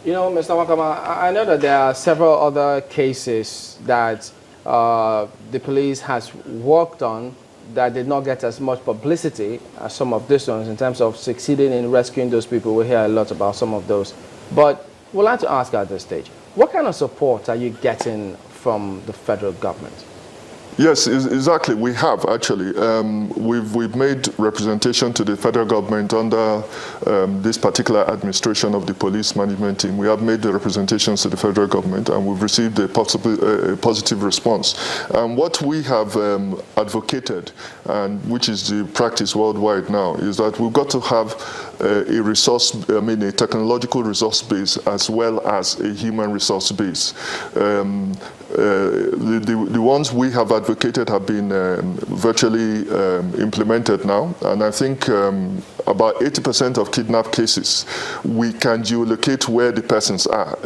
You know, Mr. Wakama, I know that there are several other cases that the police has worked on that did not get as much publicity as some of these ones in terms of succeeding in rescuing those people. We hear a lot about some of those. But we'd like to ask at this stage, what kind of support are you getting from the federal government? Yes, exactly. We have actually. We've made representation to the federal government under this particular administration of the police management team. We have made the representations to the federal government, and we've received a positive response. What we have advocated, and which is the practice worldwide now, is that we've got to have a technological resource base as well as a human resource base. The ones we have advocated have been virtually implemented now, and I think about 80% of kidnap cases, we can geolocate where the persons are.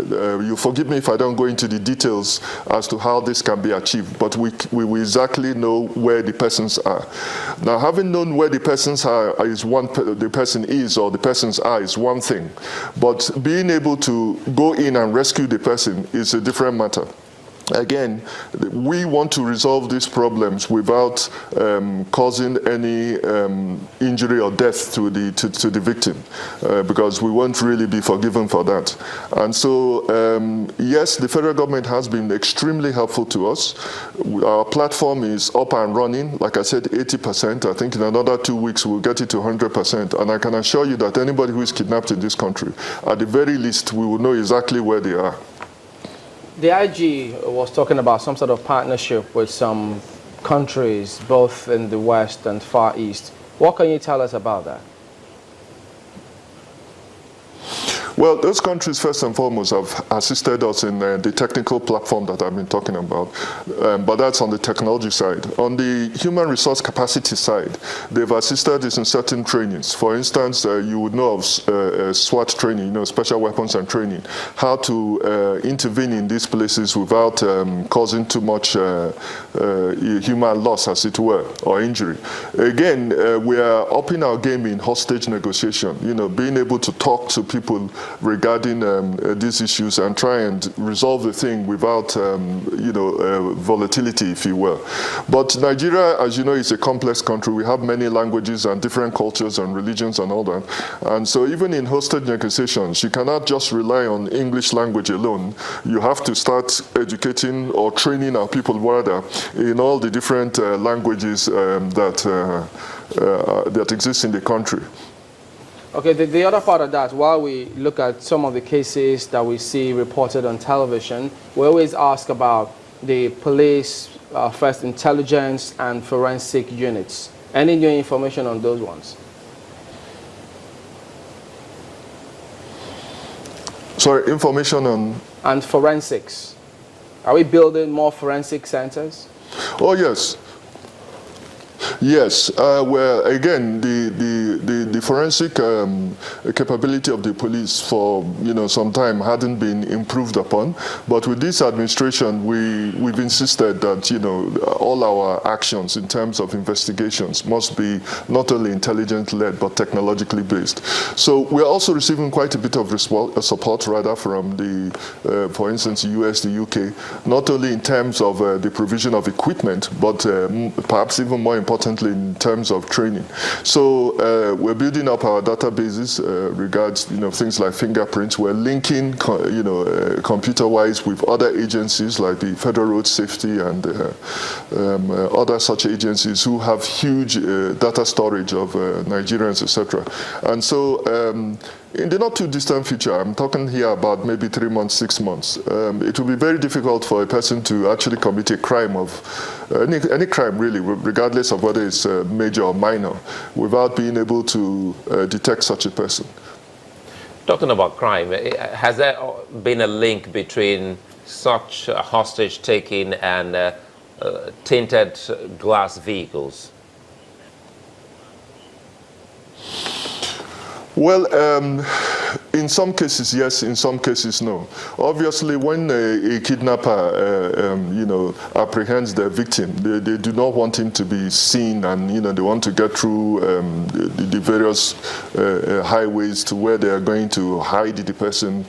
You forgive me if I don't go into the details as to how this can be achieved, but we exactly know where the persons are. Now, having known where the persons are the person is or the persons are is one thing, but being able to go in and rescue the person is a different matter. Again, we want to resolve these problems without causing any injury or death to the victim, because we won't really be forgiven for that. And so, yes, the federal government has been extremely helpful to us. Our platform is up and running. Like I said, 80%. I think in another 2 weeks we'll get it to 100%. And I can assure you that anybody who is kidnapped in this country, at the very least, we will know exactly where they are. The IG was talking about some sort of partnership with some countries, both in the West and Far East. What can you tell us about that? Well, those countries, first and foremost, have assisted us in the technical platform that I've been talking about, but that's on the technology side. On the human resource capacity side, they've assisted us in certain trainings. For instance, you would know of SWAT training, special weapons and training, how to intervene in these places without causing too much human loss, as it were, or injury. Again, we are upping our game in hostage negotiation, being able to talk to people regarding these issues and try and resolve the thing without, volatility, if you will. But Nigeria, as you know, is a complex country. We have many languages and different cultures and religions and all that. And so even in hostage negotiations, you cannot just rely on English language alone. You have to start educating or training our people rather in all the different languages that exist in the country. Okay, the other part of that, while we look at some of the cases that we see reported on television, we always ask about the police, first intelligence and forensic units. Any new information on those ones? Sorry, information on? And forensics. Are we building more forensic centers? Oh, yes. Yes, well, again, the forensic capability of the police for some time hadn't been improved upon, but with this administration, we've insisted that all our actions in terms of investigations must be not only intelligence-led but technologically based. So we're also receiving quite a bit of support rather from the, for instance, the US, the UK, not only in terms of the provision of equipment, but perhaps even more importantly in terms of training. So we're building up our databases regards things like fingerprints. We're linking computer-wise with other agencies like the Federal Road Safety and other such agencies who have huge data storage of Nigerians, etc. And so in the not too distant future, I'm talking here about maybe 3 months, 6 months, it will be very difficult for a person to actually commit a crime of any crime really, regardless of whether it's major or minor, without being able to detect such a person. Talking about crime, has there been a link between such hostage taking and tinted glass vehicles? Well, in some cases, yes. In some cases, no. Obviously, when a kidnapper, apprehends their victim, they do not want him to be seen, and they want to get through the various highways to where they are going to hide the person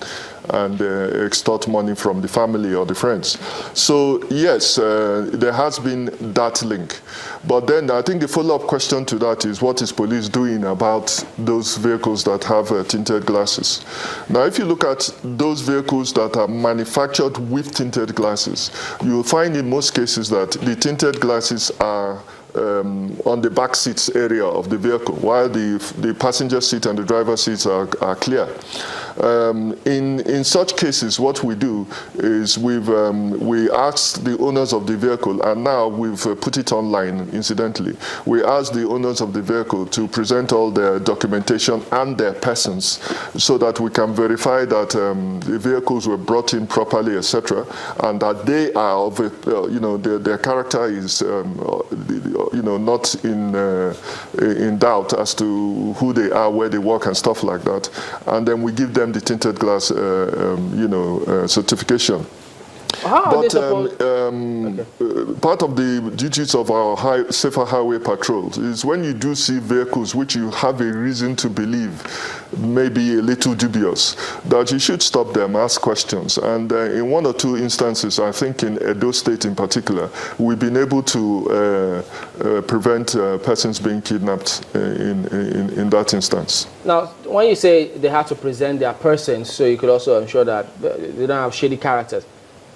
and extort money from the family or the friends. So yes, there has been that link. But then I think the follow-up question to that is, what is police doing about those vehicles that have tinted glasses? Now, if you look at those vehicles that are manufactured with tinted glasses, you will find in most cases that the tinted glasses are on the back seats area of the vehicle, while the passenger seat and the driver's seats are clear. In such cases, what we do is we ask the owners of the vehicle, and now we've put it online, incidentally. We ask the owners of the vehicle to present all their documentation and their persons so that we can verify that the vehicles were brought in properly, etc., and that they are of their character is not in doubt as to who they are, where they work, and stuff like that. And then we give them the tinted glass, certification. How are they But supposed... part of the duties of our safer highway patrols is when you do see vehicles which you have a reason to believe may be a little dubious, that you should stop them, ask questions. And in one or two instances, I think in Edo State in particular, we've been able to prevent persons being kidnapped in that instance. Now, when you say they have to present their persons, so you could also ensure that they don't have shady characters,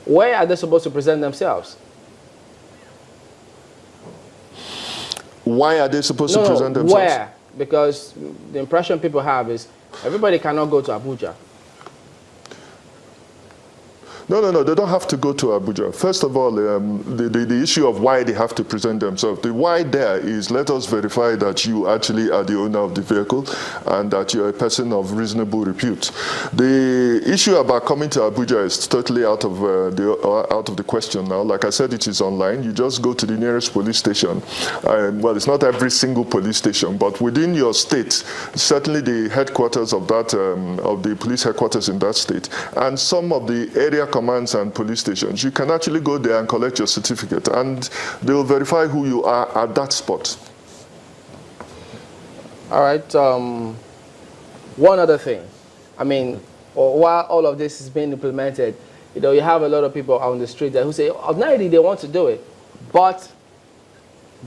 where are they supposed to present themselves? Why are they supposed to present themselves? Where? Because the impression people have is everybody cannot go to Abuja. No, they don't have to go to Abuja. First of all, the issue of why they have to present themselves, the why there is, let us verify that you actually are the owner of the vehicle and that you're a person of reasonable repute. The issue about coming to Abuja is totally out of the question now. Like I said, it is online. You just go to the nearest police station. Well, it's not every single police station, but within your state, certainly the headquarters of that, of the police headquarters in that state, and some of the area commands and police stations, you can actually go there and collect your certificate, and they will verify who you are at that spot. All right. One other thing. I mean, while all of this is being implemented, you have a lot of people on the street there who say, ordinarily they want to do it, but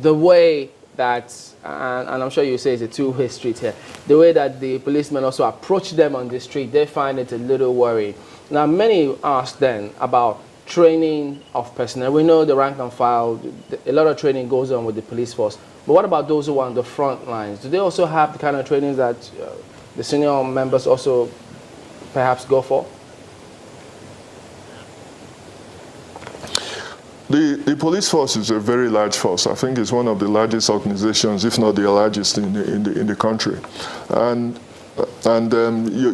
the way that, and I'm sure you say it's a two-way street here, the way that the policemen also approach them on the street, they find it a little worrying. Now, many ask then about training of personnel. We know the rank and file, a lot of training goes on with the police force. But what about those who are on the front lines? Do they also have the kind of training that the senior members also perhaps go for? The police force is a very large force. I think it's one of the largest organizations, if not the largest in the country. And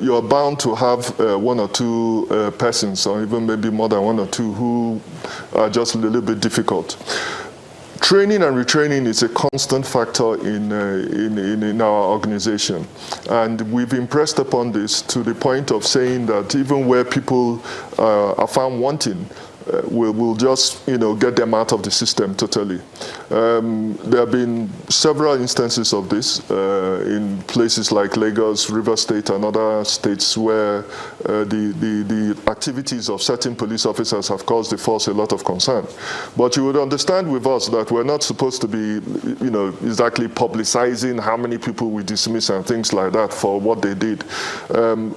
you're bound to have one or two persons, or even maybe more than one or two, who are just a little bit difficult. Training and retraining is a constant factor in our organization. And we've impressed upon this to the point of saying that even where people are found wanting, we'll just get them out of the system totally. There have been several instances of this in places like Lagos, River State, and other states where the activities of certain police officers have caused the force a lot of concern. But you would understand with us that we're not supposed to be exactly publicizing how many people we dismiss and things like that for what they did.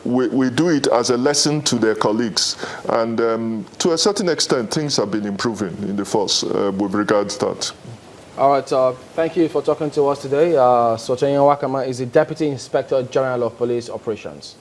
We do it as a lesson to their colleagues, and to a certain extent things have been improving in the force with regards to that. All right, thank you for talking to us today. Sotenyo Wakama is the Deputy Inspector General of Police Operations.